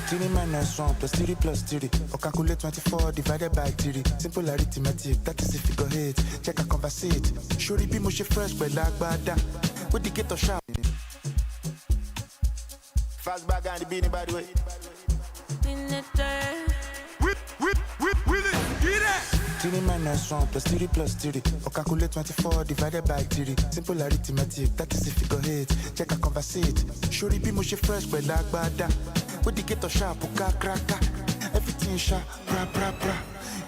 3 minus 1 plus 3 plus 3. Or calculate 24 divided by 3. Simple arithmetic, that is if you go hit. Check a conversate. Sure, be mushy fresh, but like bada. With the ghetto shop. Fast bag and the beanie, by the way. In the dirt. With it, get it. 3 minus 1 plus 3 plus 3. Or calculate 24 divided by 3. Simple arithmetic, that is if you go hit. Check a conversate. Sure, be mushy fresh, but like bada. With the ghetto shop, uka kraka. Everything sharp, bra bra bra.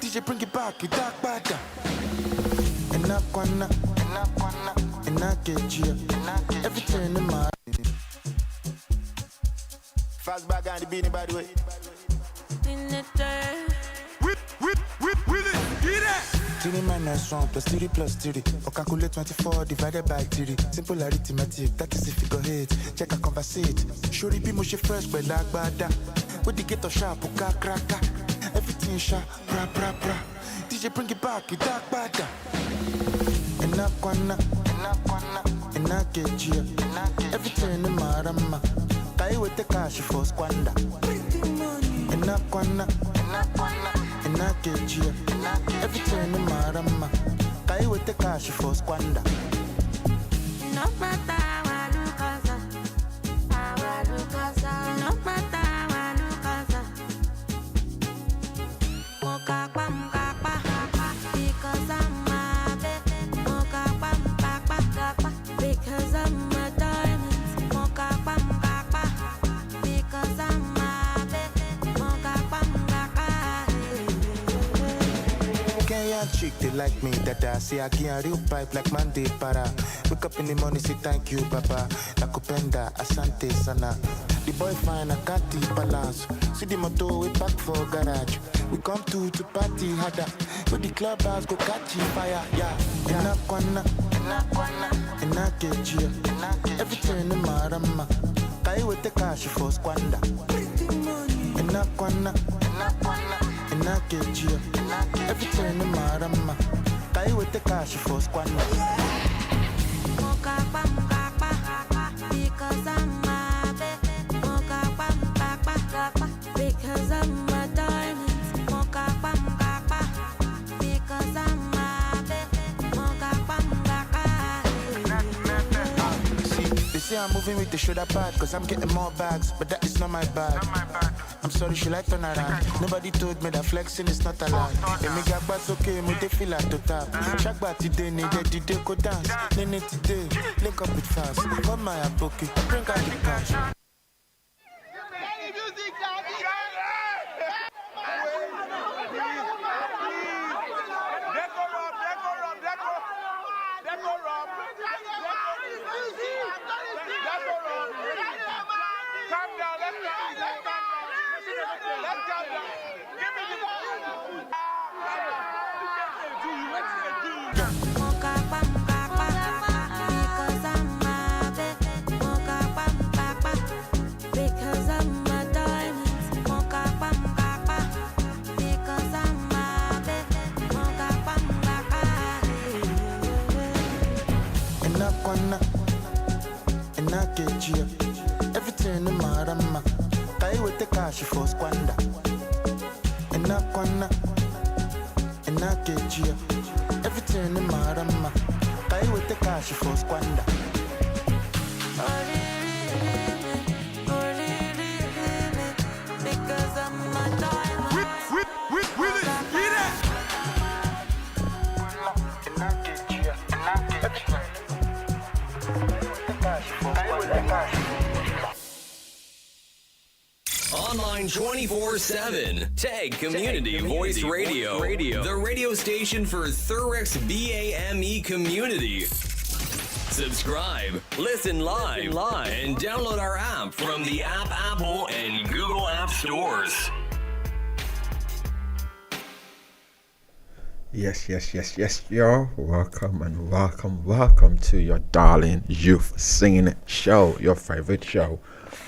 DJ bring it back, you dark bada. And I get you. Everything in my. Fast bag and the beanie, by the way. In the dirt. With it, get it. 3 minus 1 plus 3 plus 3. Or calculate 24 divided by 3. Simple arithmetic, that is if you go hit. Check a conversate. Sure, be mushy fresh, but like bada. With the ghetto sharp, uka kraka. Everything sharp, bra bra bra. DJ bring it back, you dark bada. And I get you. Everything in my rama. I with the cash for squander. And I get you. Everything in my rama. I with the cash for squander. No matter what you cause, no matter what you cause. Because I'm a baby. Because I'm a diamond. Because I'm a baby. Kenyan chick, they like me, dada. See, I get a real pipe like Monday para. Wake up in the morning, say thank you, Papa. Nakupenda, asante sana. The boy fine, I can't keep balance. See the motor, we back for garage. We come to party harder. With the club house, go catch fire, yeah. And I get you. Everything in my rama. I with the cash for squander. And I get you. Everything in my rama. I with the cash for squander. Because I'm a baby. Because I'm a diamond. Because I'm a baby. See, they say I'm moving with the shoulder pad. Cause I'm getting more bags. But that is not my bag. I'm sorry, she like turn around. Nobody told me that flexing is not allowed. If me get back okay, me they feel like to tap. Shaq back today, need the day go dance. Nene today, link up with fast. Come my pocket, bring out the cash. And I get you. Everything in my rama. I with the cash for squander. And I get you. Everything in my rama. I with the cash for squander. Because I'm a diamond. With it, get it. And I get you. Everything. Online 24/7. Tag Community Voice Radio. The radio station for Thurex BAME community. Subscribe, listen live, and download our app from the Apple and Google App Stores. Yes, yo. Welcome to your darling youth singing show, your favorite show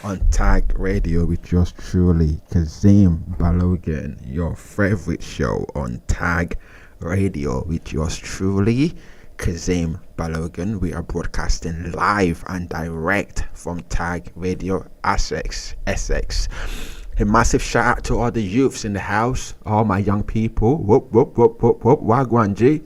on Tag Radio with yours truly, Kazeem Balogun. Your favorite show on Tag Radio with yours truly, Kazeem Balogun. We are broadcasting live and direct from Tag Radio Essex. A massive shout out to all the youths in the house, all my young people. Whoop, whoop, whoop, whoop, whoop. Wagwan G.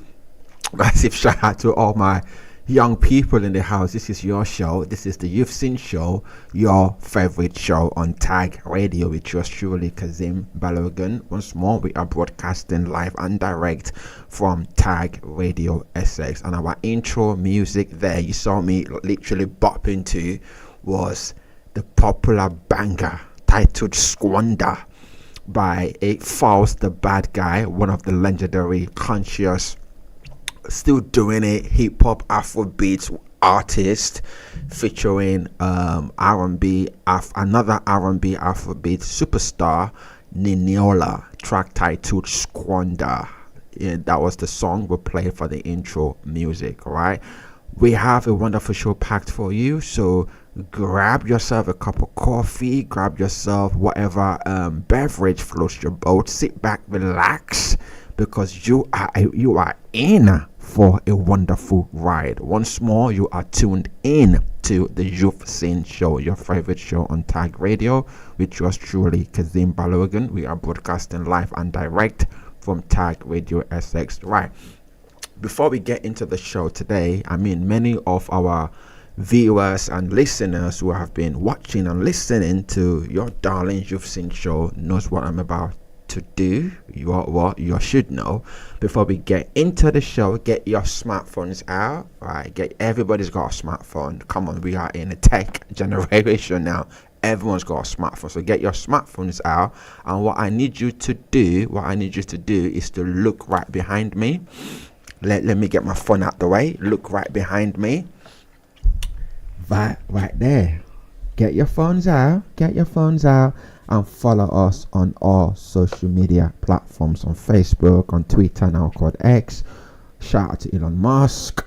Massive shout out to all my young people in the house. This is your show. This is the Youth Scene Show, your favorite show on Tag Radio with yours truly, Kazeem Balogun. Once more, we are broadcasting live and direct from Tag Radio SX. And our intro music there, you saw me literally bopping to, was the popular banger titled Squander by A False the Bad Guy, one of the legendary conscious, still doing it, hip-hop Afrobeats artist, featuring R&B, another R&B Afrobeat superstar, Niniola, track titled Squander. Yeah, that was the song we played for the intro music. All right, we have a wonderful show packed for you, so grab yourself a cup of coffee, grab yourself whatever beverage floats your boat, sit back, relax, because you are in for a wonderful ride. Once more, you are tuned in to the Youth Scene Show, your favorite show on Tag Radio with yours truly, Kazeem Balogun. We are broadcasting live and direct from Tag Radio SX. Right, before we get into the show today, I mean, many of our viewers and listeners who have been watching and listening to your darling Youth Scene Show knows what I'm about to do. You should know. Before we get into the show, get your smartphones out. All right, everybody's got a smartphone. Come on, we are in a tech generation now. Everyone's got a smartphone, so get your smartphones out. And what I need you to do is to look right behind me. Let me get my phone out the way. Look right behind me. Right there. Get your phones out and follow us on all social media platforms, on Facebook, on Twitter, now called X. Shout out to Elon Musk.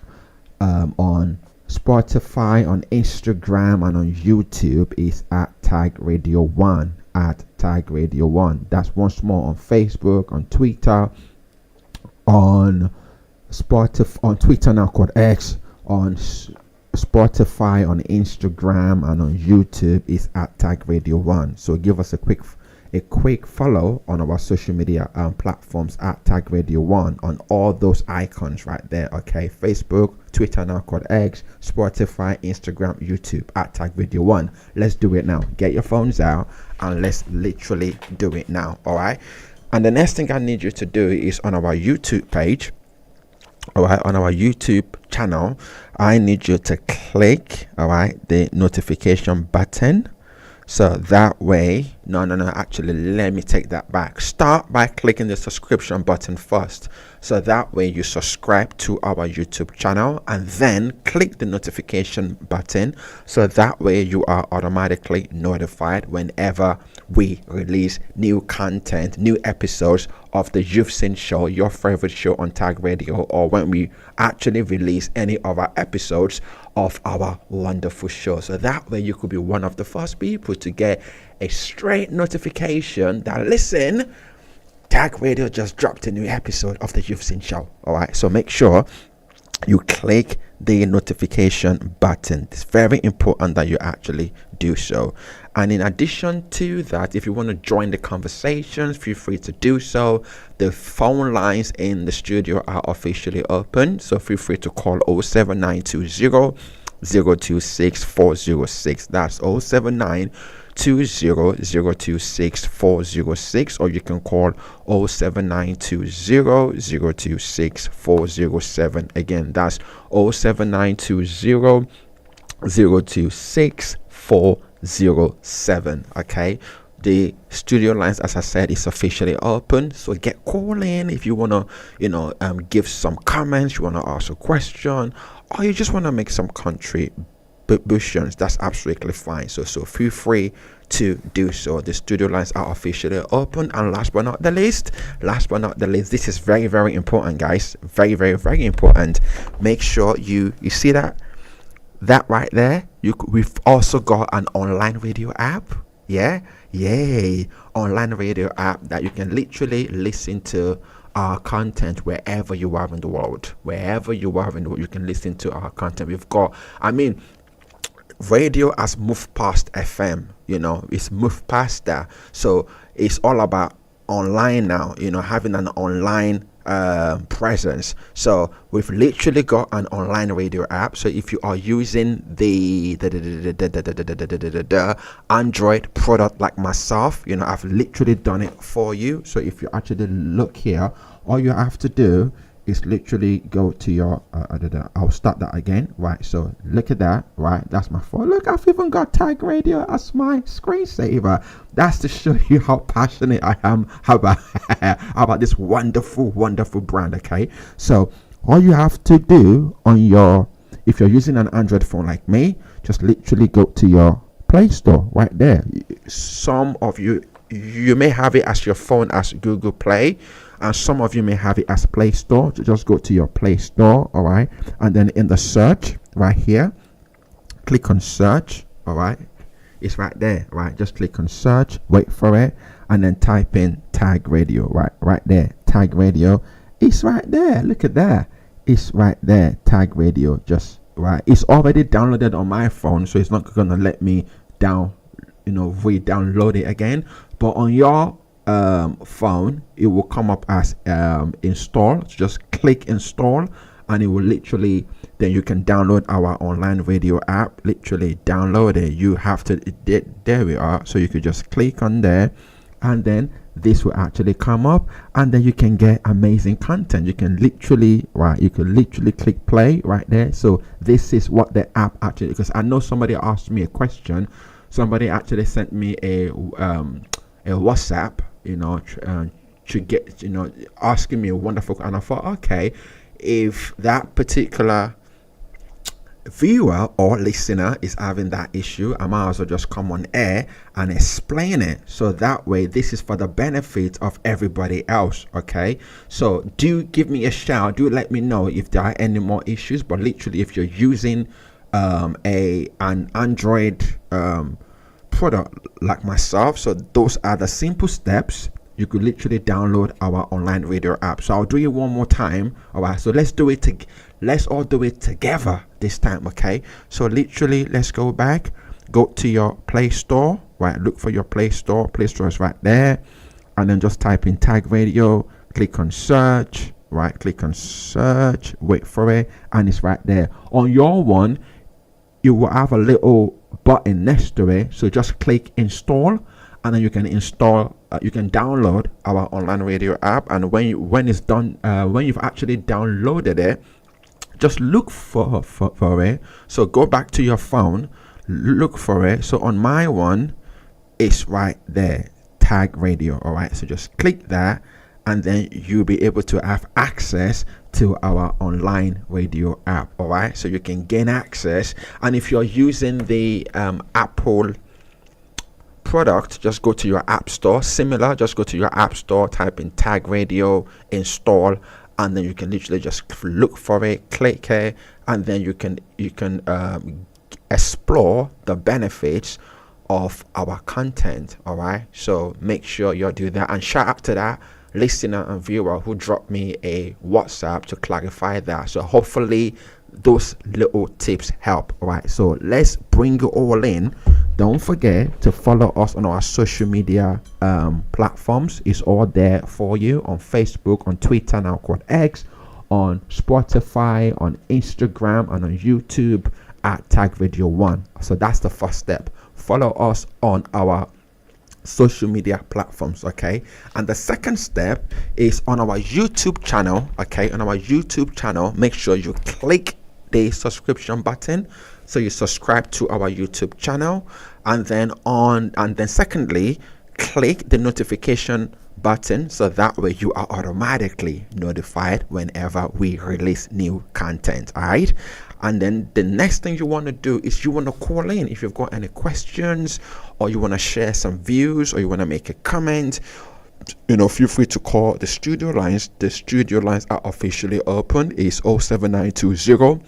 On Spotify, on Instagram, and on YouTube is at Tag Radio 1. At Tag Radio 1. That's once more on Facebook, on Twitter, on Spotify, on Twitter, now called X, on Spotify, on Instagram, and on YouTube is at Tag Radio 1. So give us a quick follow on our social media platforms at Tag Radio 1 on all those icons right there. Okay, Facebook, Twitter, now called X, Spotify, Instagram, YouTube at Tag Radio 1. Let's do it now. Get your phones out and let's literally do it now. All right. And the next thing I need you to do is on our YouTube page. All right, on our YouTube channel, I need you to click, all right, the notification button. So that way, actually, let me take that back. Start by clicking the subscription button first. So that way you subscribe to our YouTube channel and then click the notification button. So that way you are automatically notified whenever we release new content, new episodes of the Youth Scene Show, your favorite show on Tag Radio, or when we actually release any of our episodes of our wonderful show. So that way you could be one of the first people to get a straight notification that, listen, Tag Radio just dropped a new episode of the Youth Scene Show. All right, so make sure you click the notification button. It's very important that you actually do so. And in addition to that, if you want to join the conversations, feel free to do so. The phone lines in the studio are officially open, so feel free to call 07920 026 406. That's 079 026 406, or you can call 07920 026 407. Again, that's 07920 026 407. Okay, the studio lines, as I said, is officially open, so get calling if you want to give some comments, you want to ask a question, or you just want to make some contributions. That's absolutely fine. So feel free to do so. The studio lines are officially open. And last but not the least, this is very, very important, guys. Very, very, very important. Make sure you see that right there. We've also got an online radio app. Yay, online radio app that you can literally listen to our content wherever you are in the world. You can listen to our content. We've got, radio has moved past FM, it's moved past that. So it's all about online now, having an online presence. So we've literally got an online radio app. So if you are using the Android product like myself, I've literally done it for you. So if you actually look here, all you have to do is literally go to your I'll start that again, right? So look at that, right? That's my phone. Look, I've even got Tag Radio as my screensaver. That's to show you how passionate I am about this wonderful brand. Okay, so all you have to do if you're using an Android phone like me, just literally go to your Play Store right there. Some of you may have it as your phone as Google Play, and some of you may have it as Play Store. So just go to your Play Store, all right, and then in the search right here, click on search, all right. It's right there, right? Just click on search, wait for it, and then type in Tag Radio, right there. Tag Radio, it's right there. Look at that, it's right there. Tag Radio, just right. It's already downloaded on my phone, so it's not gonna let me re-download it again. But on your phone, it will come up as install. So just click install, and it will literally, then you can download our online radio app. Literally download it. You have to, there we are. So you could just click on there, and then this will actually come up, and then you can get amazing content. You can literally click play right there. So this is what the app actually, because I know somebody asked me a question. Somebody actually sent me a WhatsApp, to get, asking me a wonderful, and I thought, okay, if that particular viewer or listener is having that issue, I might as well just come on air and explain it. So that way, this is for the benefit of everybody else. Okay, so do give me a shout. Do let me know if there are any more issues. But literally, if you're using an Android product like myself, so those are the simple steps. You could literally download our online radio app. So I'll do it one more time. All right, so let's all do it together this time. Okay, so literally, let's go back, go to your Play Store, right? Look for your Play Store. Play Store is right there, and then just type in Tag Radio, click on search, right? Click on search, wait for it, and it's right there. On your one, you will have a little button next to it, so just click install, and then you can install, you can download our online radio app. And when it's done, when you've actually downloaded it, just look for it. So go back to your phone, look for it. So on my one, it's right there, Tag Radio. All right, so just click that, and then you'll be able to have access to our online radio app. All right, so you can gain access. And if you're using the Apple product, just go to your app store. Similar, just go to your app store, type in Tag Radio, install, and then you can literally just look for it, click it, and then you can explore the benefits of our content. All right, so make sure you do that. And shout out to that listener and viewer who dropped me a WhatsApp to clarify that. So hopefully those little tips help. All right, so let's bring it all in. Don't forget to follow us on our social media platforms. It's all there for you on Facebook, on Twitter, now called X, on Spotify, on Instagram, and on YouTube at Tag Radio 1. So that's the first step. Follow us on our social media platforms. Okay, and the second step is on our YouTube channel. Okay, on our YouTube channel, make sure you click the subscription button, so you subscribe to our YouTube channel, and then secondly, click the notification button, so that way you are automatically notified whenever we release new content. All right, and then the next thing you want to do is you want to call in if you've got any questions, or you want to share some views, or you want to make a comment. Feel free to call the studio lines. The studio lines are officially open. It's 07920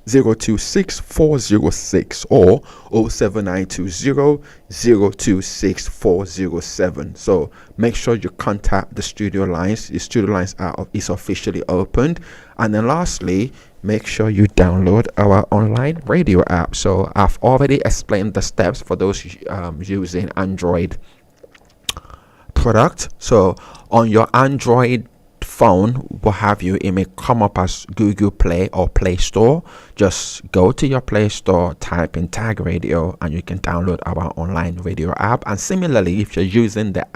026 406 or 07920 026 407. So make sure you contact the studio lines. The studio lines is officially opened. And then lastly, make sure you download our online radio app. So I've already explained the steps for those using Android product. So on your Android phone, what have you, it may come up as Google Play or Play Store. Just go to your Play Store, type in Tag Radio, and you can download our online radio app. And similarly, if you're using the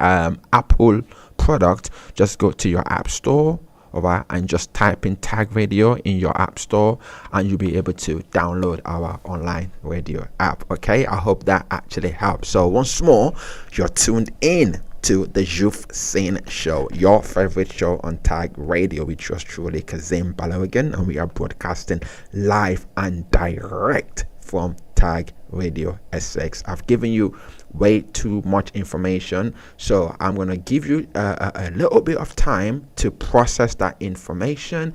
Apple product, just go to your App Store, all right, and just type in Tag Radio in your App Store, and you'll be able to download our online radio app. Okay, I hope that actually helps. So once more, you're tuned in to the Youth Scene Show, your favorite show on Tag Radio, with yours truly, Kazeem Balogun, and we are broadcasting live and direct from Tag Radio Essex. I've given you way too much information, so I'm going to give you a little bit of time to process that information.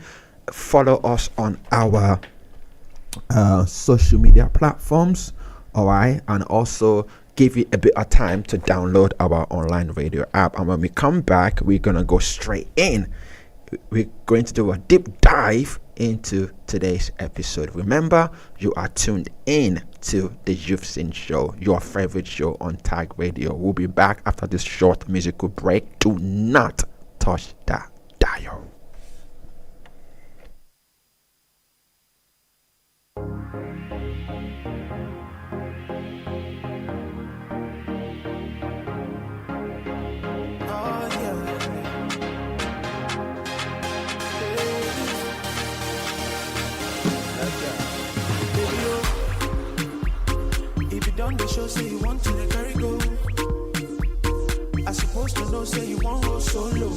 Follow us on our social media platforms, all right, and also give you a bit of time to download our online radio app. And when we come back, we're gonna go straight in. We're going to do a deep dive into today's episode. Remember, you are tuned in to the Youth Scene Show, your favorite show on Tag Radio. We'll be back after this short musical break. Do not touch that dial. The show say you want to carry go. I supposed to know say you won't go solo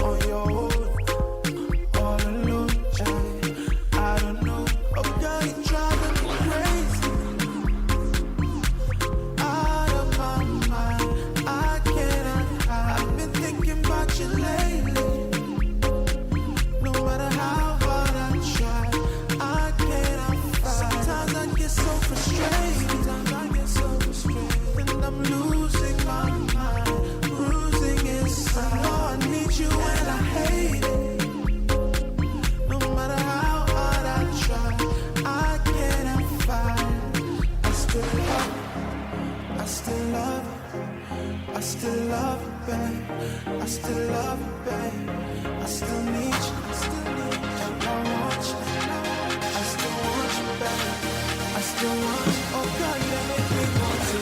on your own, all alone, child. I don't know. Oh God, you driving me crazy. Out of my mind, I cannot hide. I've been thinking about you lately. No matter how hard I try, I cannot fight. Sometimes I get so frustrated. I'm losing my mind, bruising inside. I know I need you and I hate it. No matter how hard I try, I cannot fight. I still love you, I still love you, I still love you, babe. I still love you, babe. I still need you, I still need you. And I want you, I still want you, babe. I still want you. Oh God, you make me want to.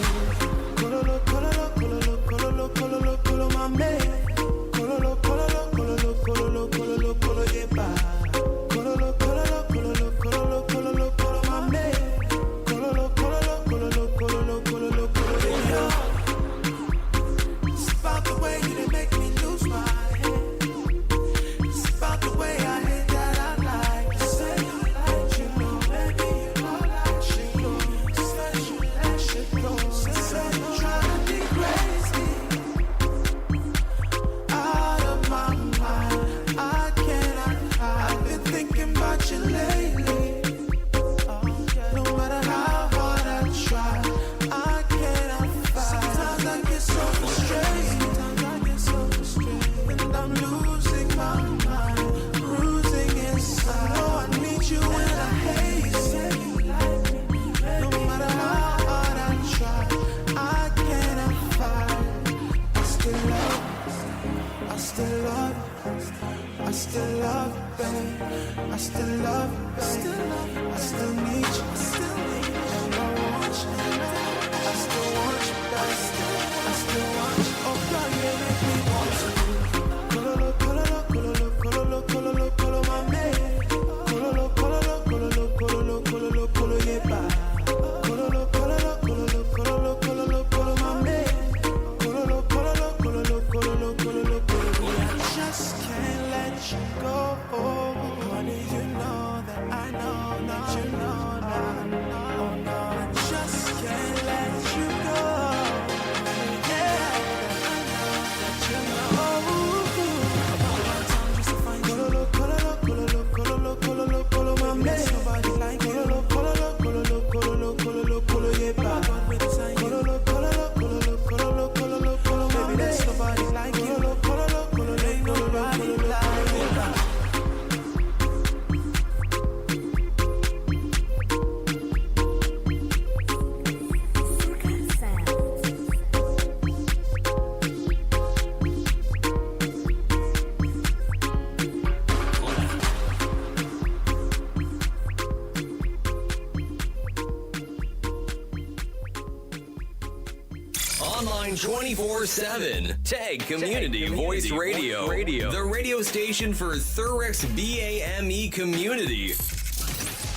and 24/7. Tag Community Voice Radio. The radio station for Thurex BAME community.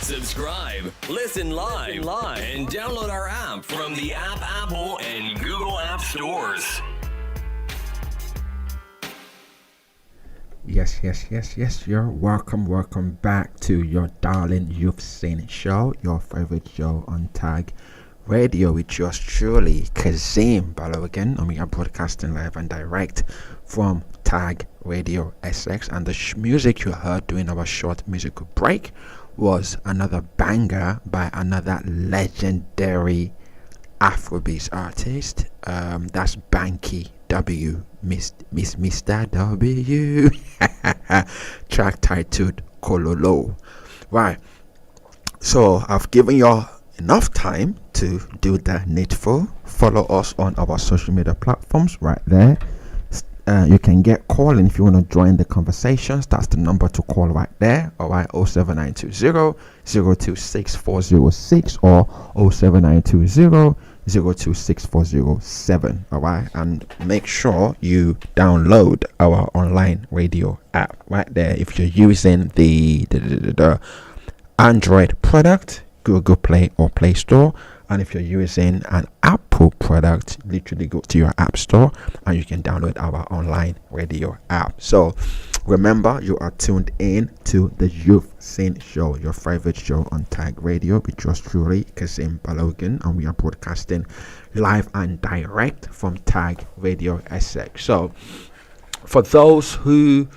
Subscribe, listen live, and download our app from the Apple and Google App Stores. Yes. You're welcome back to your darling You've Seen It show, your favorite show on Tag Radio with yours truly, Kazeem Balogun, and we are broadcasting live and direct from Tag Radio SX. And the music you heard during our short musical break was another banger by another legendary Afrobeats artist. That's Banky W, Mr. W. Track titled Kololo. Right. So I've given you enough time to do the needful. Follow us on our social media platforms right there. You can get calling if you want to join the conversations. That's the number to call right there. All right, 07920 026 406 or 07920 026 407. All right, and make sure you download our online radio app right there. If you're using the Android product, Google Play or Play Store, and if you're using an Apple product, literally go to your app store and you can download our online radio app. So remember, you are tuned in to the You've Seen Show, your favorite show on Tag Radio with yours truly, Kazeem Balogun, and we are broadcasting live and direct from Tag Radio SX. So for those who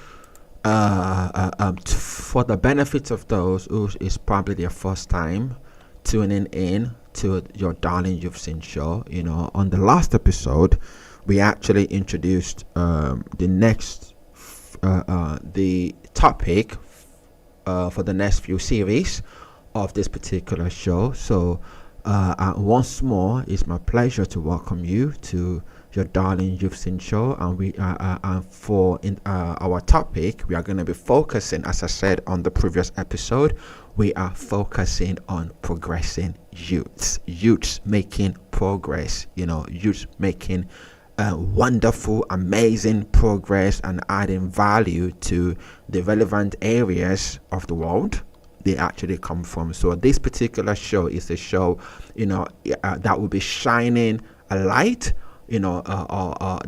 for the benefit of those who is probably their first time tuning in to your darling You've Seen show, you know, on the last episode we actually introduced the next the topic for the next few series of this particular show. So once more, it's my pleasure to welcome you to your darling You've Seen show, and we for our topic, we are going to be focusing, as I said on the previous episode, we are focusing on progressing youths making progress, you know, youths making wonderful, amazing progress and adding value to the relevant areas of the world they actually come from. So this particular show is a show, you know, that will be shining a light, you know,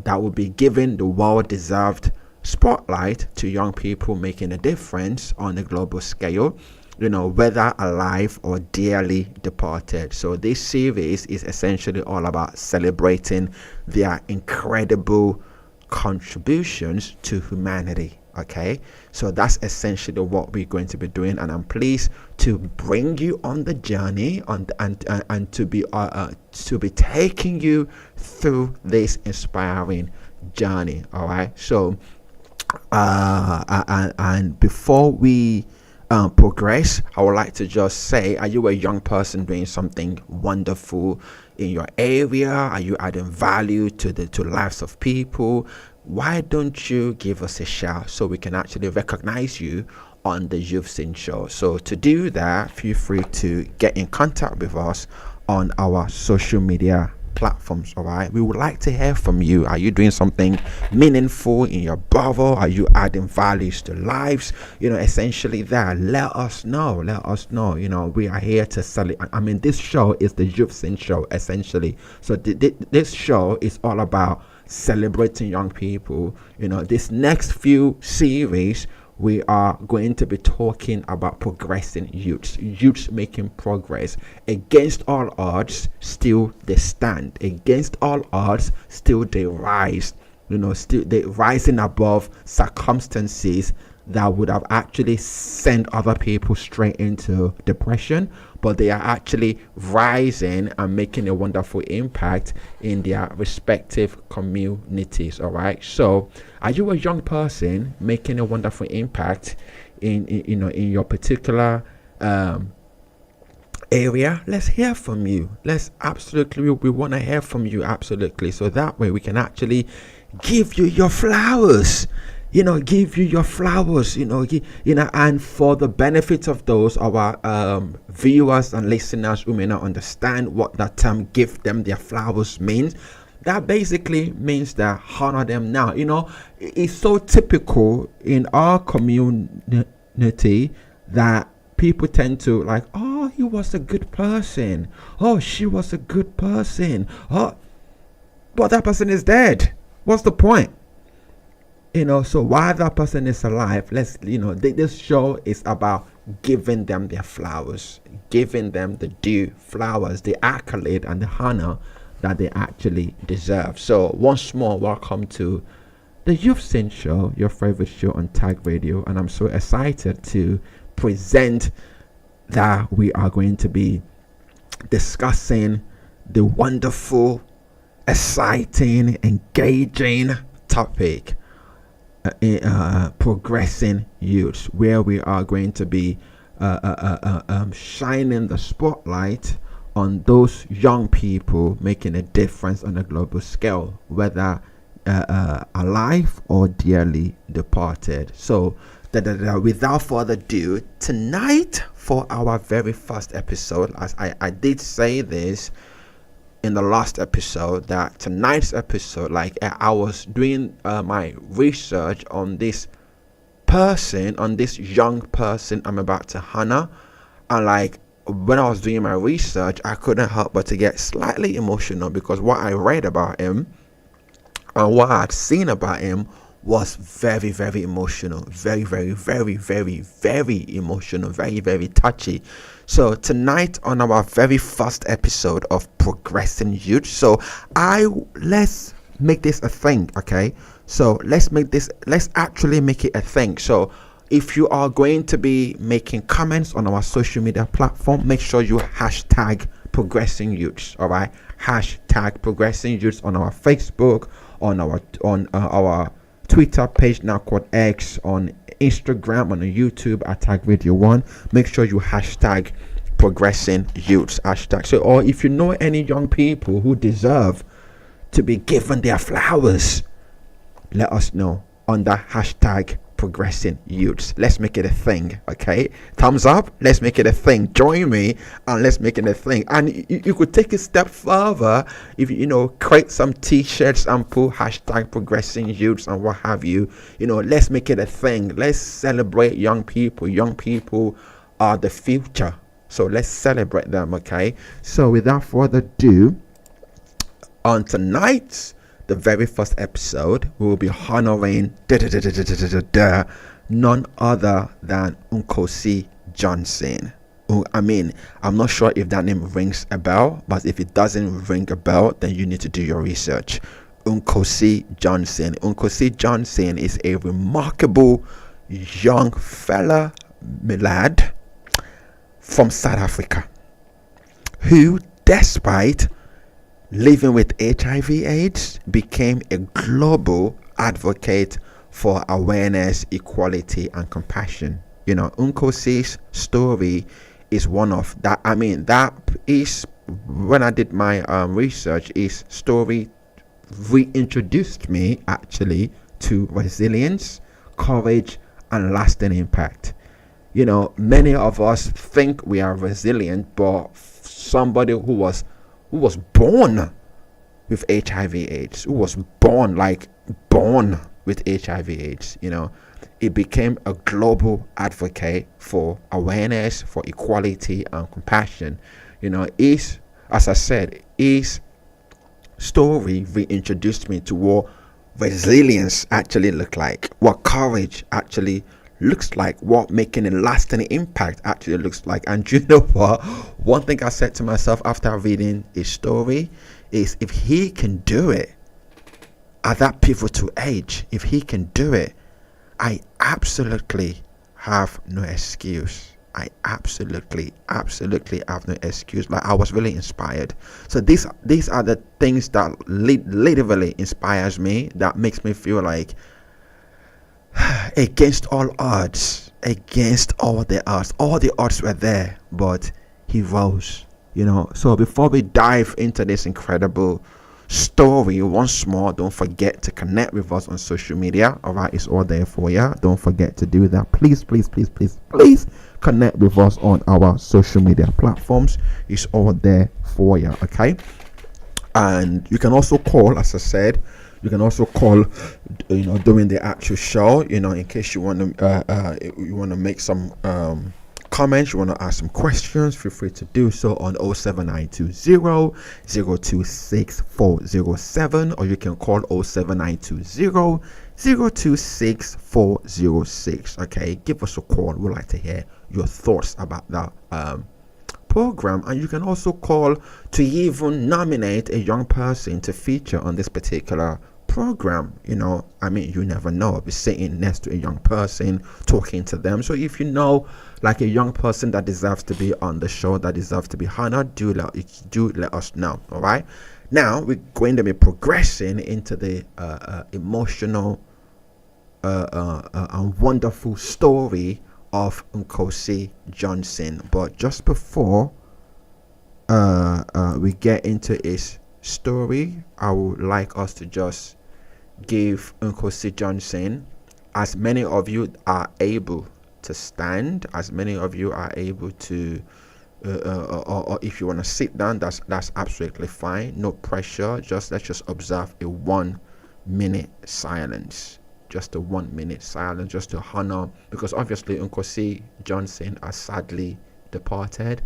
that will be giving the well-deserved spotlight to young people making a difference on a global scale, you know, whether alive or dearly departed. So this series is essentially all about celebrating their incredible contributions to humanity. Okay, so that's essentially what we're going to be doing, and I'm pleased to bring you on the journey and to be taking you through this inspiring journey. All right, so and before we progress, I would like to just say, are you a young person doing something wonderful in your area? Are you adding value to lives of people? Why don't you give us a shout so we can actually recognize you on the You've Seen show? So to do that, feel free to get in contact with us on our social media platforms. All right, we would like to hear from you. Are you doing something meaningful in your borough? Are you adding values to lives? You know, essentially that. Let us know. You know, we are here to celebrate. I mean, this show is the You've Seen show essentially. So this show is all about celebrating young people. You know, this next few series we are going to be talking about progressing youths making progress. Against all odds, still they stand. Against all odds, still they rise. You know, still they rising above circumstances that would have actually sent other people straight into depression, but they are actually rising and making a wonderful impact in their respective communities. All right, so are you a young person making a wonderful impact in your particular area? Let's hear from you. We want to hear from you, absolutely, so that way we can actually give you your flowers. And for the benefit of those our viewers and listeners who may not understand what that term "give them their flowers" means, that basically means that honor them now. It's so typical in our community that people tend to like, oh, he was a good person, oh, she was a good person, oh, but that person is dead. What's the point? So while that person is alive, this show is about giving them their flowers, giving them the due flowers, the accolade and the honor that they actually deserve. So once more, welcome to the Youth Scene Show, your favorite show on Tag Radio, and I'm so excited to present that we are going to be discussing the wonderful, exciting, engaging topic, progressing youth, where we are going to be shining the spotlight on those young people making a difference on a global scale, whether alive or dearly departed. So without further ado, tonight for our very first episode, as I did say this in the last episode, that tonight's episode, like I was doing my research on this person, on this young person I'm about to honor, and like when I was doing my research, I couldn't help but to get slightly emotional, because what I read about him and what I'd seen about him was very, very emotional, very, very, very, very, very emotional, very, very touchy. So tonight on our very first episode of Progressing Youth, so let's make this a thing, okay? So let's actually make it a thing. So if you are going to be making comments on our social media platform, make sure you hashtag Progressing Youth, all right? Hashtag Progressing Youth on our Facebook, on our Twitter page now called X, on Instagram, on YouTube at Tag Radio 1. Make sure you hashtag Progressing Youth, hashtag. So, or if you know any young people who deserve to be given their flowers, let us know on the hashtag Progressing Youths. Let's make it a thing, okay? Thumbs up, let's make it a thing. Join me and let's make it a thing. And you could take a step further if create some t-shirts and put hashtag Progressing Youths and what have you. Let's make it a thing. Let's celebrate young people. Young people are the future, so let's celebrate them, okay? So without further ado, on tonight's the very first episode, we will be honoring none other than Nkosi Johnson. I'm not sure if that name rings a bell, but if it doesn't ring a bell, then you need to do your research. Nkosi Johnson. Nkosi Johnson is a remarkable young fella, lad from South Africa, who, despite living with HIV/AIDS, became a global advocate for awareness, equality, and compassion. Nkosi's story is one of that. That is, when I did my research, his story reintroduced me actually to resilience, courage, and lasting impact. Many of us think we are resilient, but somebody who was born with HIV/AIDS, who was born with HIV/AIDS, it became a global advocate for awareness, for equality and compassion. As I said, his story reintroduced me to what resilience actually looked like, what courage actually looks like, what making a lasting impact actually looks like. And you know what? One thing I said to myself after reading his story is, if he can do it at that pivotal age, if he can do it, I absolutely have no excuse. I absolutely have no excuse. Like, I was really inspired. So these are the things that literally inspires me, that makes me feel like, against all odds, all the odds were there, but he rose. So before we dive into this incredible story, once more, don't forget to connect with us on social media. All right, it's all there for you. Don't forget to do that. Please connect with us on our social media platforms. It's all there for you, okay? And you can also call, as I said, you can also call, during the actual show, in case you want to make some comments, you want to ask some questions, feel free to do so on 07920 026407, or you can call 07920 026406. Okay, give us a call. We'd like to hear your thoughts about that program. And you can also call to even nominate a young person to feature on this particular program. You never know. I'll be sitting next to a young person, talking to them. So if you know like a young person that deserves to be on the show, that deserves to be honored, do let us know. All right, now we're going to be progressing into the emotional and wonderful story of Nkosi Johnson. But just before we get into his story, I would like us to just give Nkosi Johnson, as many of you are able to stand, as many of you are able to or if you want to sit down, that's absolutely fine, no pressure. Let's just observe a 1 minute silence, just a 1 minute silence, just to honor, because obviously Nkosi Johnson has sadly departed.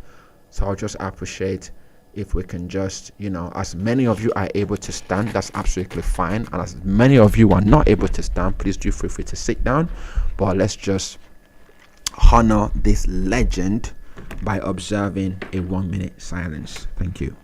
So I'll just appreciate if we can just, as many of you are able to stand, that's absolutely fine. And as many of you are not able to stand, please do feel free to sit down. But let's just honor this legend by observing a 1 minute silence. Thank you.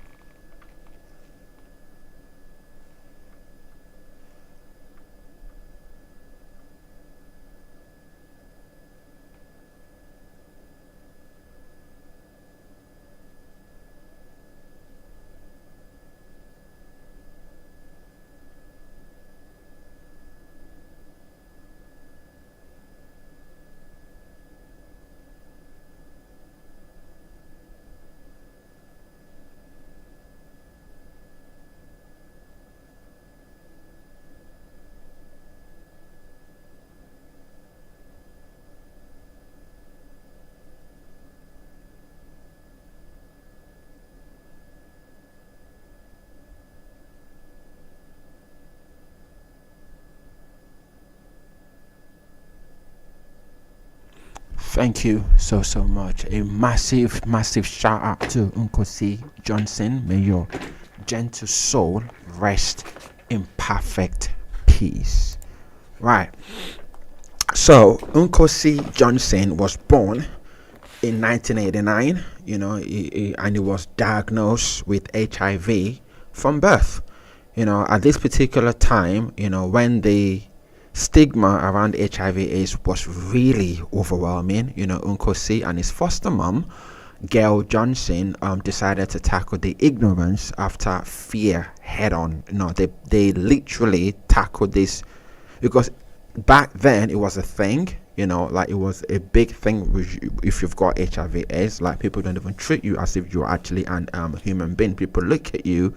Thank you so much. A massive shout out to Nkosi Johnson. May your gentle soul rest in perfect peace. Right. So Nkosi Johnson was born in 1989, and he was diagnosed with HIV from birth. At this particular time, when the stigma around HIV/AIDS was really overwhelming, Nkosi and his foster mom, Gail Johnson, decided to tackle the ignorance after fear head on. They literally tackled this because back then it was a thing, like it was a big thing if you've got HIV/AIDS. Like, people don't even treat you as if you're actually an human being. People look at you,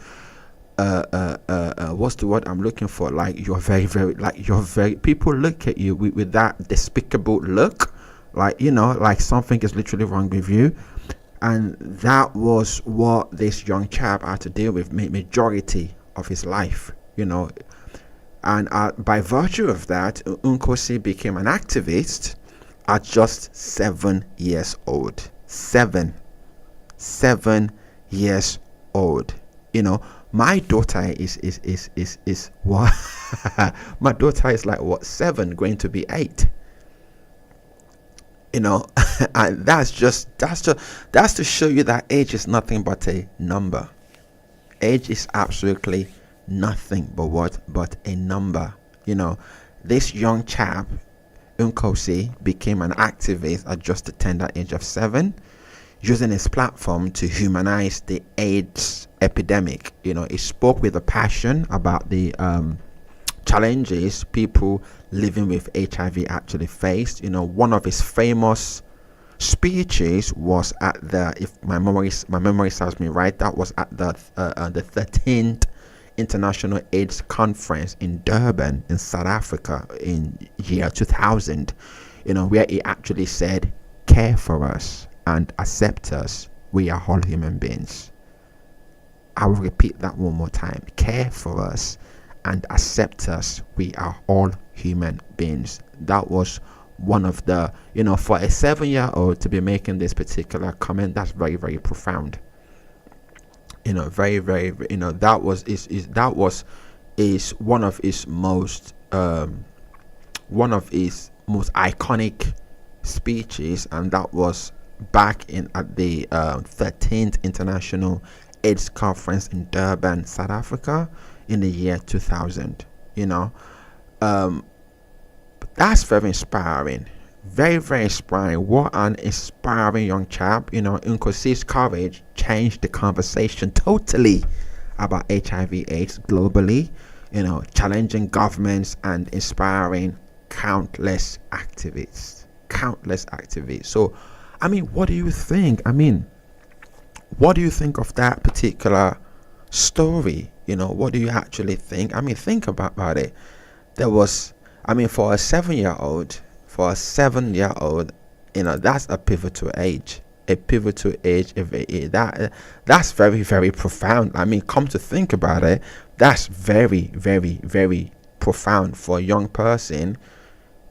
what's the word I'm looking for? Like, you're very, people look at you with that despicable look, like, like something is literally wrong with you. And that was what this young chap had to deal with majority of his life, and by virtue of that, Nkosi became an activist at just 7 years old. 7 years old. My daughter is what? My daughter is like, what, 7, going to be 8. And that's to show you that age is nothing but a number. Age is absolutely nothing but a number. This young chap, Nkosi, became an activist at just the tender age of 7, using his platform to humanize the AIDS epidemic. He spoke with a passion about the challenges people living with HIV actually faced. One of his famous speeches was at if my memory serves me right, that was at the 13th International AIDS Conference in Durban in South Africa in year 2000, where he actually said, "Care for us and accept us. We are all human beings." I will repeat that one more time. Care for us and accept us. We are all human beings. That was one of the, for a 7-year-old to be making this particular comment, that's very, very profound. Very, very, that was one of his most iconic speeches, and that was back at the 13th International AIDS Conference in Durban, South Africa, in the year 2000. That's very inspiring. Very, very inspiring. What an inspiring young chap. Nkosi's courage changed the conversation totally about HIV/AIDS globally, challenging governments and inspiring countless activists. So, what do you think? What do you think of that particular story? What do you actually think? Think about it. There was, for a 7-year-old, that's a pivotal age. That's very, very profound. Come to think about it, that's very, very, very profound for a young person,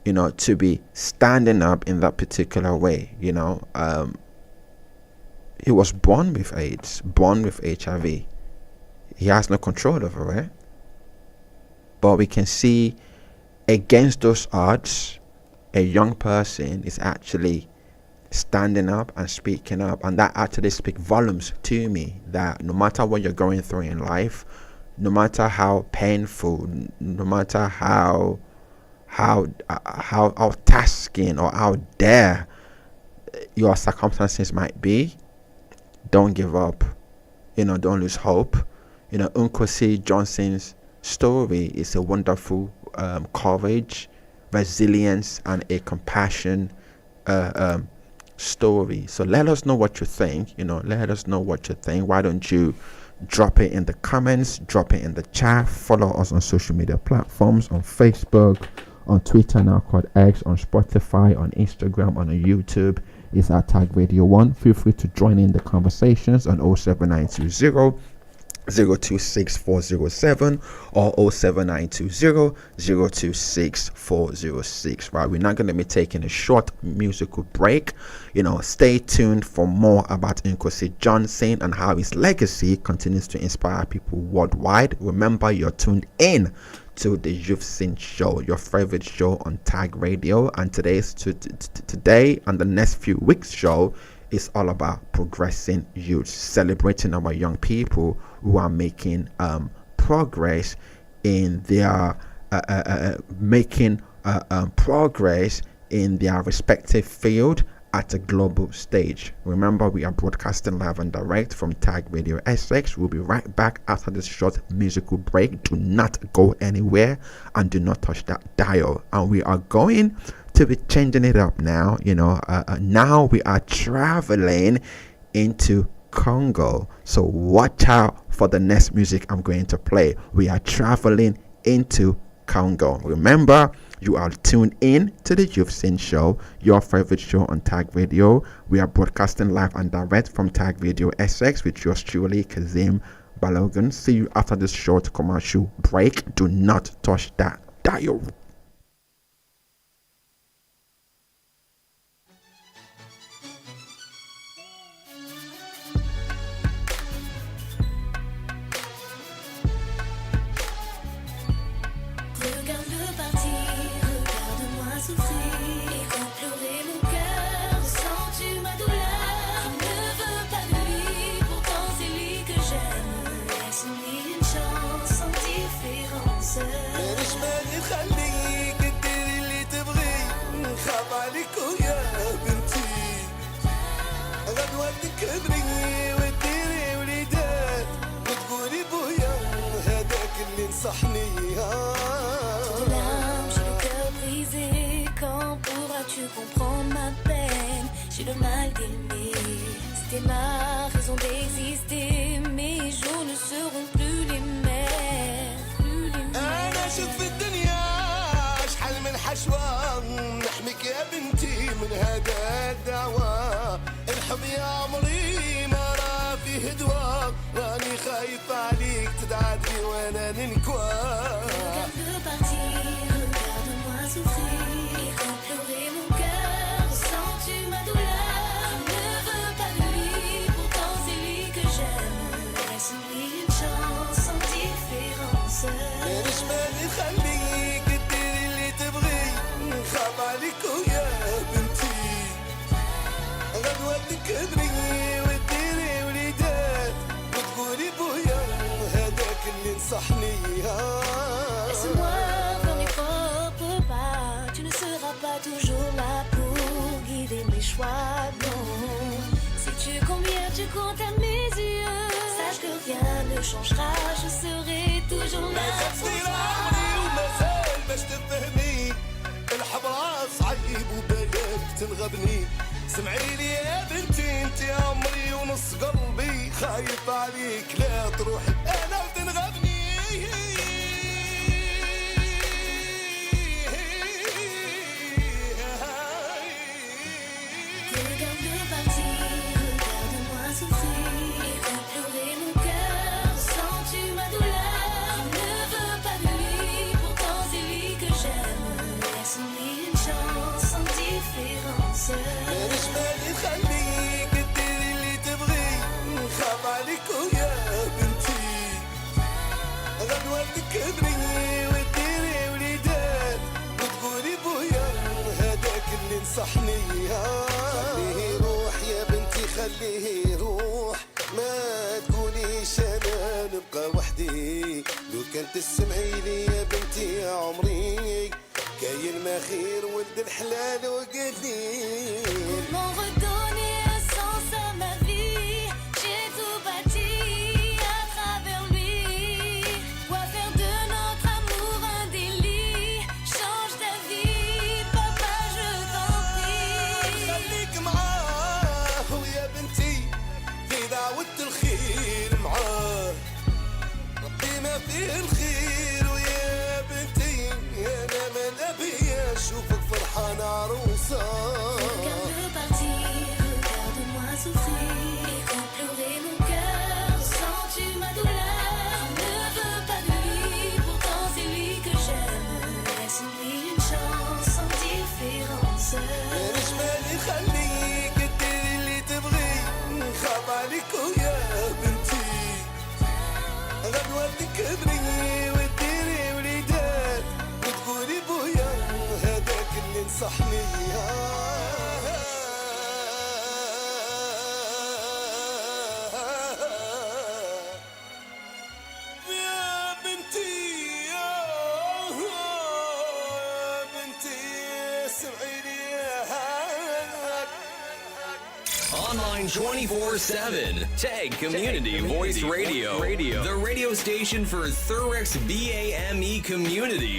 to be standing up in that particular way. He was born with AIDS, born with HIV. He has no control over it. But we can see, against those odds, a young person is actually standing up and speaking up, and that actually speaks volumes to me, that no matter what you're going through in life, no matter how painful, no matter how tasking or how dire your circumstances might be, don't give up. Don't lose hope. Nkosi Johnson's story is a wonderful courage, resilience, and a compassion story. So let us know what you think. Let us know what you think. Why don't you drop it in the comments, drop it in the chat, follow us on social media platforms, on Facebook, on Twitter now called X, on Spotify, on Instagram, on YouTube. It's at Tag Radio 1. Feel free to join in the conversations on 07920 026407 or 07920 026406. Right, we're not going to be taking a short musical break. Stay tuned for more about Nkosi Johnson and how his legacy continues to inspire people worldwide. Remember, you're tuned in to the Youth Scene Show, your favorite show on Tag Radio, and today and the next few weeks show is all about progressing youth, celebrating our young people who are making progress in their progress in their respective field at a global stage. Remember, we are broadcasting live and direct from Tag Radio SX. We'll be right back after this short musical break. Do not go anywhere and do not touch that dial. And we are going to be changing it up now. Now we are traveling into Congo. So watch out for the next music I'm going to play. We are traveling into Congo. Remember, you are tuned in to the Youth Scene Show, your favorite show on Tag Radio. We are broadcasting live and direct from Tag Radio SX with yours truly, Kazeem Balogun. See you after this short commercial break. Do not touch that dial. J'ai le mal d'aimer, c'était ma raison d'exister. Mes jours ne seront plus les mêmes. أنا شوف في الدنيا شحال من حشوة نحميك يا بنتي من هذا الدعوة. الحب يا عمري ما راه فيه دواء راني خايف خايف عليك تدعدي وانا ننكوى. Regarde partir, regarde-moi souffrir. Et quand pleurer mon cœur, ressens-tu ma douleur? Je ne veux pas de lui, pourtant c'est lui que j'aime. Laisse-lui une chance sans différence. مش مالي خليك تديري اللي تبغي، نخاف عليك ويا بنتي. غدوة تكبري وتديري وليدات وتقولي بويا هذاك اللي نصحني. Laisse-moi faire mes propres pas. Tu ne seras pas toujours là pour guider mes choix. Non, sais-tu combien tu comptes à mes yeux? Sache que rien ne changera, je serai toujours là pour toi. ومازال باش تفهمي الحبرة صعيب وبالك تنغبني. سمعي لي يا بنتي انت عمري ونص قلبي، خايف عليك لا تروحي انا وتنغبني. Regarde partir, regarde-moi souffrir. Et quand pleurer mon cœur, ressens-tu ma douleur? Je ne veux pas de lui, pourtant c'est lui que j'aime. Laisse-lui une chance sans différence. مش مالي خليك تديري اللي تبغي، نخاف عليك ويا بنتي. غدوة تكبري وتديري وليدات وتقولي بويا هذاك اللي نصحني. خليه يروح يا بنتي خليه يروح، ما تقوليش انا نبقى وحدي. لو كان تسمعي لي يا بنتي يا عمري، كاين ما خير ولد الحلال وقدي. Comment redonner un sens à ma vie? J'ai tout bâti à travers lui. Quoi faire de notre amour un délit? Change d'avis, papa, je t'en prie. خليك معاه ويا بنتي في دعوة الخير معاه. ربي ما فيه الخير ويا بنتي انا ما نبي اشوفك فرحانة عروسة. Regarde partir, regarde-moi souffrir. Et quand pleurer mon cœur, ressens-tu ma douleur? Je ne veux pas de lui, pourtant c'est lui que j'aime. Laisse-lui une chance sans différence. مش مالي خليك تديري اللي تبغي، نخاف عليك ويا بنتي. غدوة تكبري وتديري وليدات وتقولي بويا هذاك اللي نصحني. يا بنتي يا بنتي اسمعي لي. Online 24/7. Tag Community Voice Radio. The radio station for Thurex BAME community.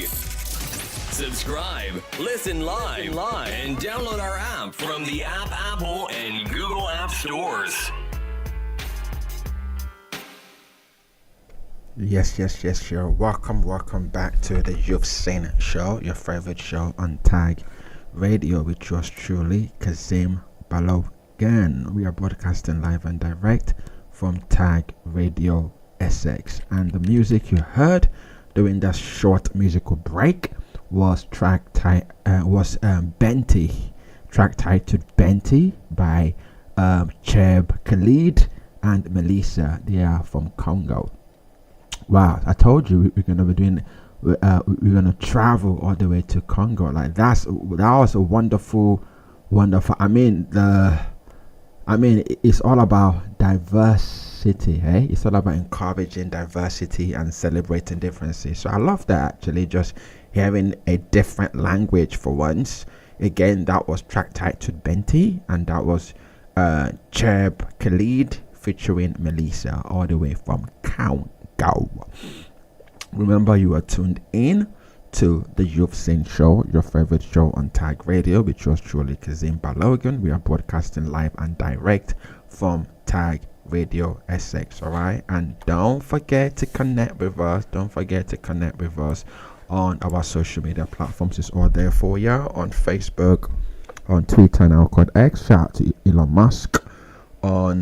Subscribe, listen live, and download our app from the Apple and Google App Stores. Yes, sure. Welcome back to the You've Seen Show, your favorite show on Tag Radio with yours truly, Kazeem Balogun. We are broadcasting live and direct from Tag Radio SX, and the music you heard during that short musical break was Benti, track titled Benti by Cheb Khalid and Melissa. They are from Congo. Wow, I told you we're gonna be doing. We're gonna travel all the way to Congo. Like that was a wonderful. I mean, it's all about diversity, hey? It's all about encouraging diversity and celebrating differences. So I love that, actually, just hearing a different language for once. Again, that was track titled Benti, and that was Cheb Khalid featuring Melissa, all the way from Congo. Remember, you are tuned in to the You've Seen Show, your favorite show on Tag Radio, with yours truly, Kazeem Balogun. We are broadcasting live and direct from Tag Radio SX, alright? And don't forget to connect with us. On our social media platforms. It's all there for you. On Facebook, on Twitter, now called X. Shout out to Elon Musk. On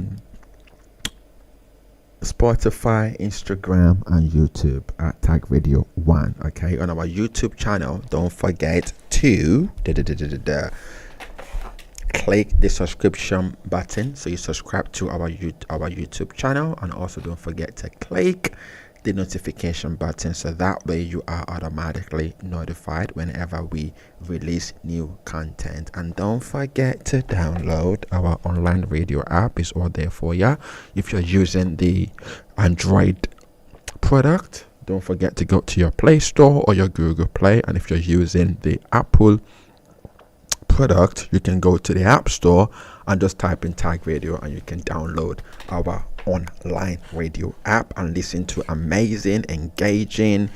Spotify, Instagram, and YouTube at Tag Radio 1. Okay, on our YouTube channel, don't forget to click the subscription button so you subscribe to our YouTube channel, and also don't forget to click the notification button so that way you are automatically notified whenever we release new content. And don't forget to download our online radio app. It's all there for you. If you're using the Android product, don't forget to go to your Play Store or your Google Play, and if you're using the Apple product, you can go to the App Store and just type in Tag Radio, and you can download our online radio app and listen to amazing, engaging,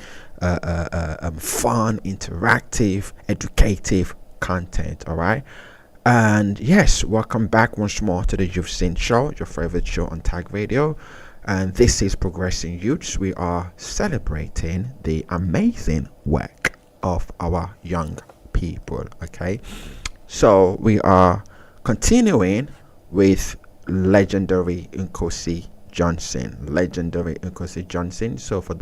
fun, interactive, educative content. All right. And yes, welcome back once more to the You've Seen Show, your favorite show on Tag Radio. And this is Progressing Youths. We are celebrating the amazing work of our young people. Okay, so we are continuing with legendary Nkosi Johnson. So for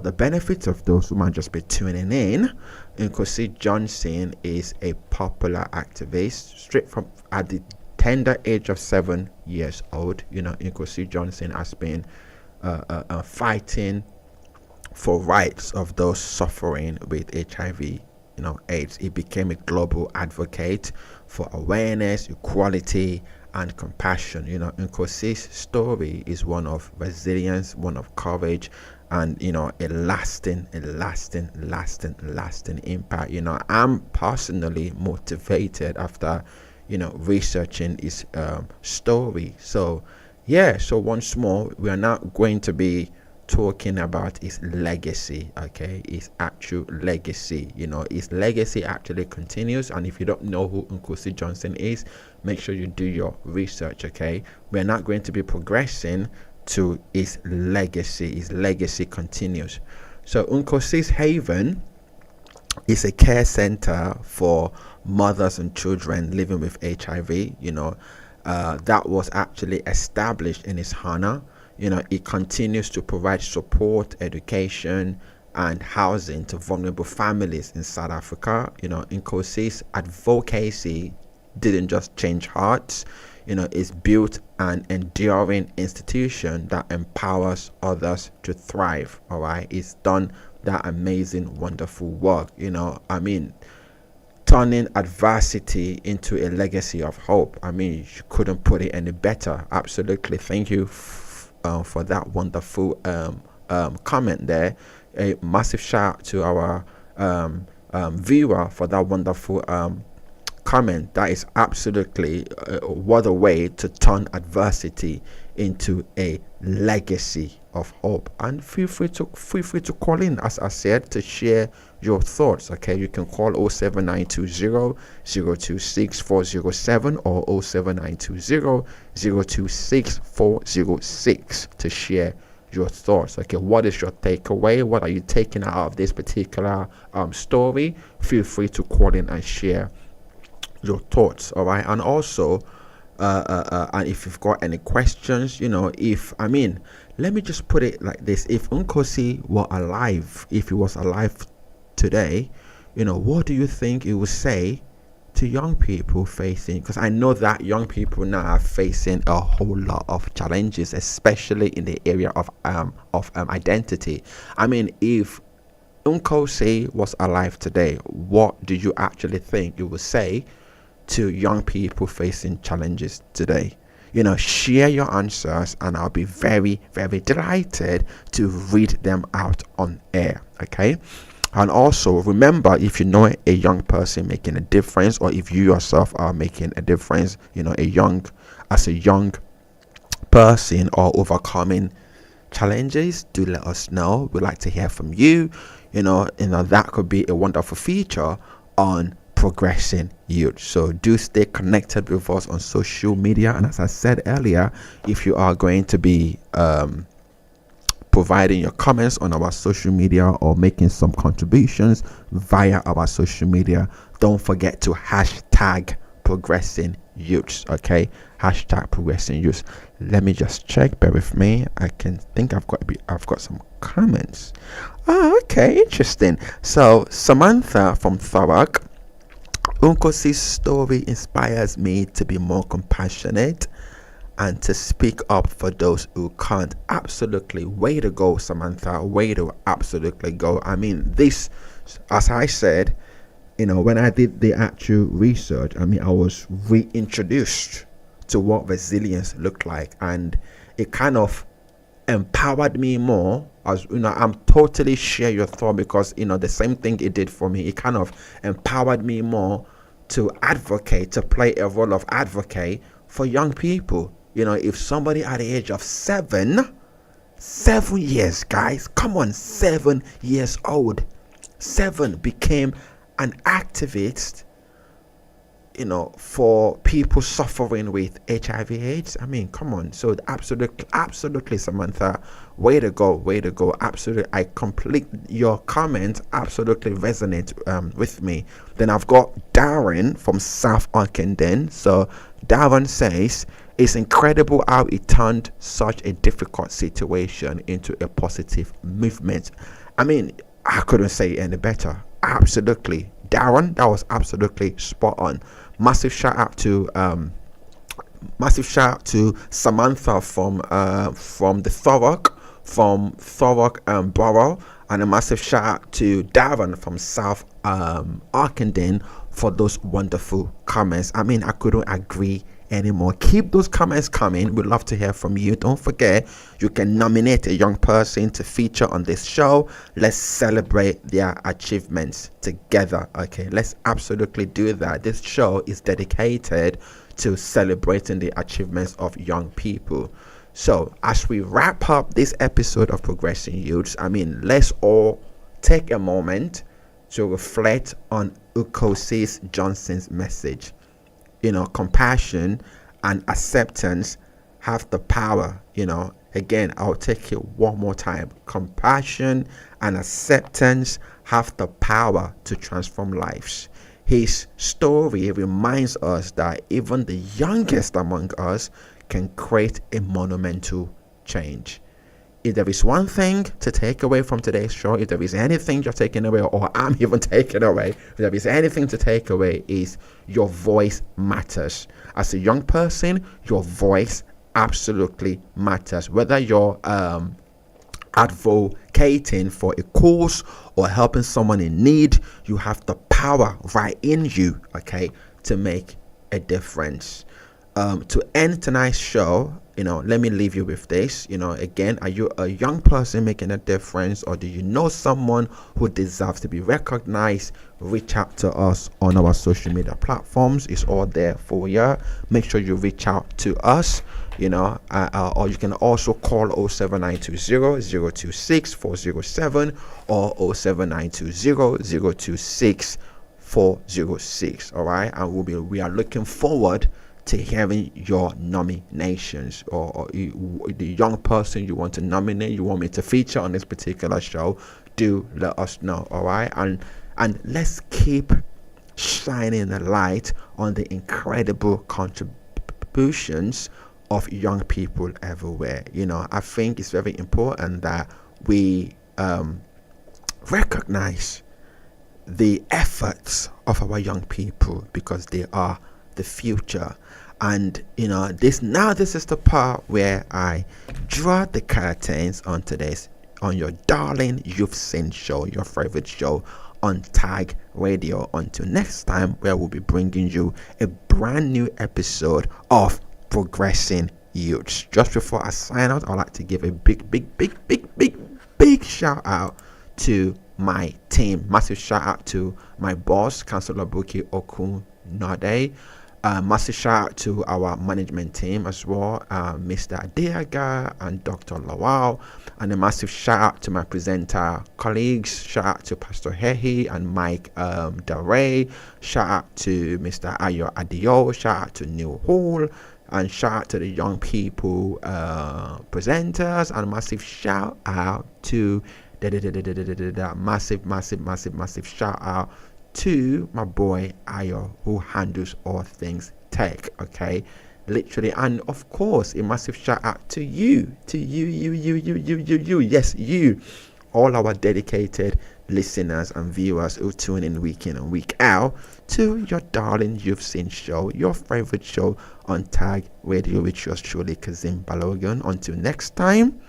the benefit of those who might just be tuning in, Nkosi Johnson is a popular activist straight from at the tender age of 7 years old. Nkosi Johnson has been fighting for rights of those suffering with HIV, AIDS. He became a global advocate for awareness, equality, and compassion. Nkosi's story is one of resilience, one of courage, and a lasting impact. I'm personally motivated after researching his story. So once more, we are now going to be talking about his legacy. Okay, his actual legacy. His legacy actually continues, and if you don't know who Nkosi Johnson is, make sure you do your research. Okay, we're not going to be progressing to his legacy. His legacy continues. So Nkosi's Haven is a care center for mothers and children living with HIV. That was actually established in his honor. It continues to provide support, education, and housing to vulnerable families in South Africa. Nkosi's advocacy didn't just change hearts. It's built an enduring institution that empowers others to thrive. All right, it's done that amazing, wonderful work. Turning adversity into a legacy of hope. You couldn't put it any better. Absolutely. Thank you for that wonderful comment there. A massive shout out to our viewer for that wonderful comment. That is absolutely what a way to turn adversity into a legacy of hope. And feel free to call in, as I said, to share your thoughts. Okay, you can call 07920 026 407 or 07920 026 406 to share your thoughts. Okay, what is your takeaway? What are you taking out of this particular story? Feel free to call in and share your thoughts. All right, and also and if you've got any questions, let me just put it like this: if Nkosi were alive, if he was alive today, what do you think he would say to young people facing, because I know that young people now are facing a whole lot of challenges, especially in the area of identity. If Nkosi was alive today, what do you actually think you would say to young people facing challenges today? Share your answers and I'll be very, very delighted to read them out on air. Okay, and also remember, if you know a young person making a difference, or if you yourself are making a difference, a young person or overcoming challenges, do let us know. We'd like to hear from you. That could be a wonderful feature on Progressing Youth. So do stay connected with us on social media, and as I said earlier, if you are going to be providing your comments on our social media or making some contributions via our social media, don't forget to hashtag Progressing youths. Okay, hashtag progressing youths. Let me just check. Bear with me. I can think I've got some comments. Oh, okay, interesting. So Samantha from Thurrock. Unkosi's story inspires me to be more compassionate and to speak up for those who can't. Absolutely. Way to go, Samantha. Way to absolutely go. I mean, this, as I said, when I did the actual research, I was reintroduced to what resilience looked like, and it kind of empowered me more. As I'm totally share your thought, because the same thing it did for me. It kind of empowered me more to advocate, to play a role of advocate for young people. If somebody at the age of 7 years, guys, come on, 7 years old, 7 became an activist, for people suffering with HIV/AIDS. Come on. So absolutely, Samantha, way to go. Absolutely, I complete your comment. Absolutely resonate with me. Then I've got Darren from South Ockenden. So Darren says, it's incredible how he turned such a difficult situation into a positive movement. I couldn't say any better. Absolutely, Darren, that was absolutely spot on. Massive shout out to Samantha from the Thurrock borough, and a massive shout out to Darren from South Ockenden for those wonderful comments. I couldn't agree anymore. Keep those comments coming. We'd love to hear from you. Don't forget, you can nominate a young person to feature on this show. Let's celebrate their achievements together. Okay, let's absolutely do that. This show is dedicated to celebrating the achievements of young people. So as we wrap up this episode of Progressing Youths, let's all take a moment to reflect on Ukosis Johnson's message. Compassion and acceptance have the power. Again, I'll take it one more time. Compassion and acceptance have the power to transform lives. His story reminds us that even the youngest among us can create a monumental change. If there is one thing to take away from today's show, if there is anything you're taking away, or I'm even taking away, if there is anything to take away, is your voice matters. As a young person, your voice absolutely matters. Whether you're advocating for a cause or helping someone in need, you have the power right in you, okay, to make a difference. To end tonight's show, let me leave you with this. Again, are you a young person making a difference, or do you know someone who deserves to be recognized? Reach out to us on our social media platforms. It's all there for you. Make sure you reach out to us, or you can also call 07920-026-407 or 07920-026-406. All right, and we are looking forward to hearing your nominations, or the young person you want to nominate, you want me to feature on this particular show. Do let us know. All right, and let's keep shining a light on the incredible contributions of young people everywhere. I think it's very important that we recognize the efforts of our young people, because they are the future. And this is the part where I draw the curtains on your darling Youth Scene show, your favorite show on Tag Radio. Until next time, where we'll be bringing you a brand new episode of Progressing Youths. Just before I sign out, I'd like to give a big shout out to my team. Massive shout out to my boss, Councillor Buki Okunade. Massive shout out to our management team as well, Mr. Adiaga and Dr. Lawal, and a massive shout out to my presenter colleagues. Shout out to Pastor Hehi and Mike Daray. Shout out to Mr. Ayo Adio. Shout out to Neil Hall, and shout out to the young people presenters, and massive shout out to massive shout out to my boy Ayo, who handles all things tech, okay? Literally. And of course, a massive shout out to you, yes, you, all our dedicated listeners and viewers who tune in week in and week out to your darling You've Seen show, your favorite show on Tag Radio with yours truly, Kazeem Balogun. Until next time,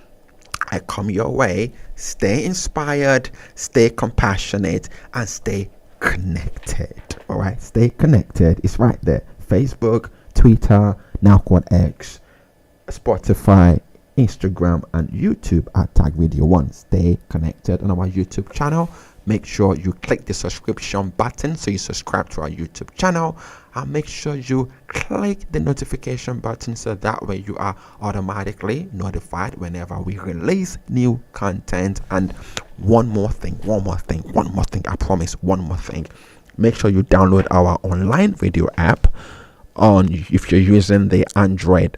I come your way. Stay inspired, stay compassionate, and stay connected. All right, stay connected. It's right there. Facebook, Twitter, now called X, Spotify, Instagram, and YouTube at Tag Radio 1. Stay connected on our YouTube channel. Make sure you click the subscription button so you subscribe to our YouTube channel, and make sure you click the notification button so that way you are automatically notified whenever we release new content. And one more thing, I promise, one more thing. Make sure you download our online video app on, if you're using the Android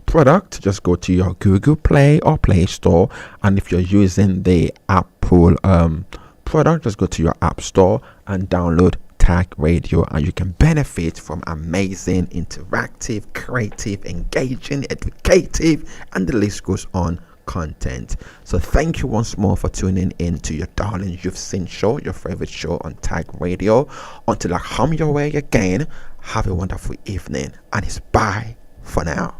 product, just go to your Google Play or Play Store, and if you're using the Apple product, just go to your App Store and download Tag Radio, and you can benefit from amazing, interactive, creative, engaging, educative, and the list goes on content. So thank you once more for tuning in to your darling You've Seen show, your favorite show on Tag Radio. Until I come your way again, have a wonderful evening, and it's bye for now.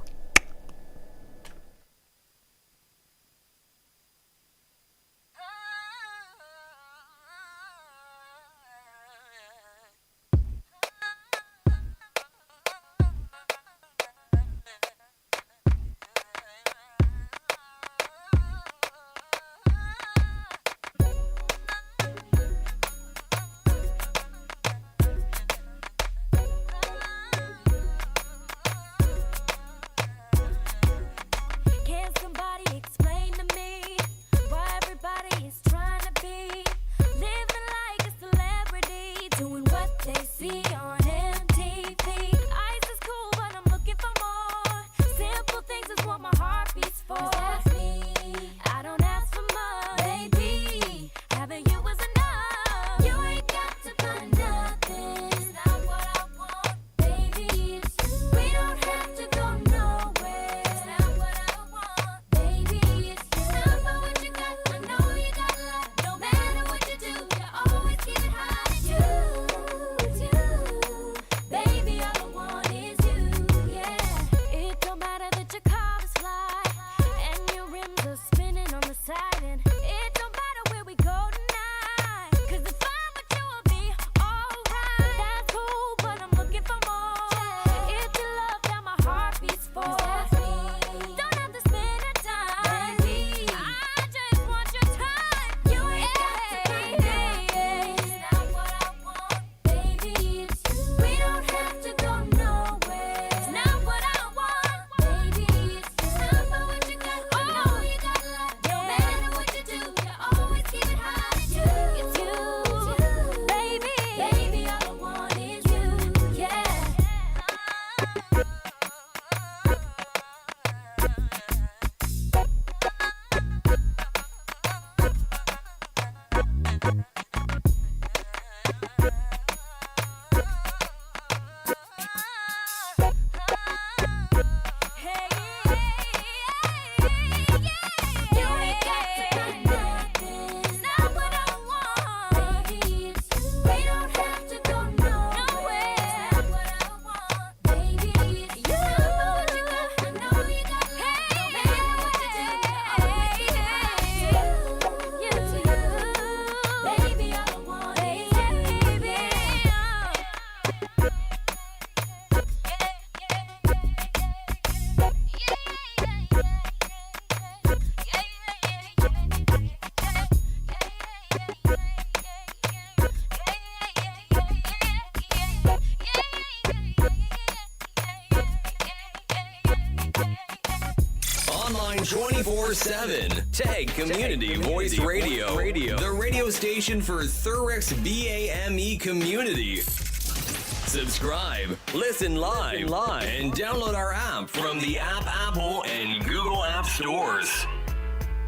Online 24/7. Tag Community Voice Radio. The radio station for Thurex BAME community. Subscribe, listen live, and download our app from the Apple and Google App Stores.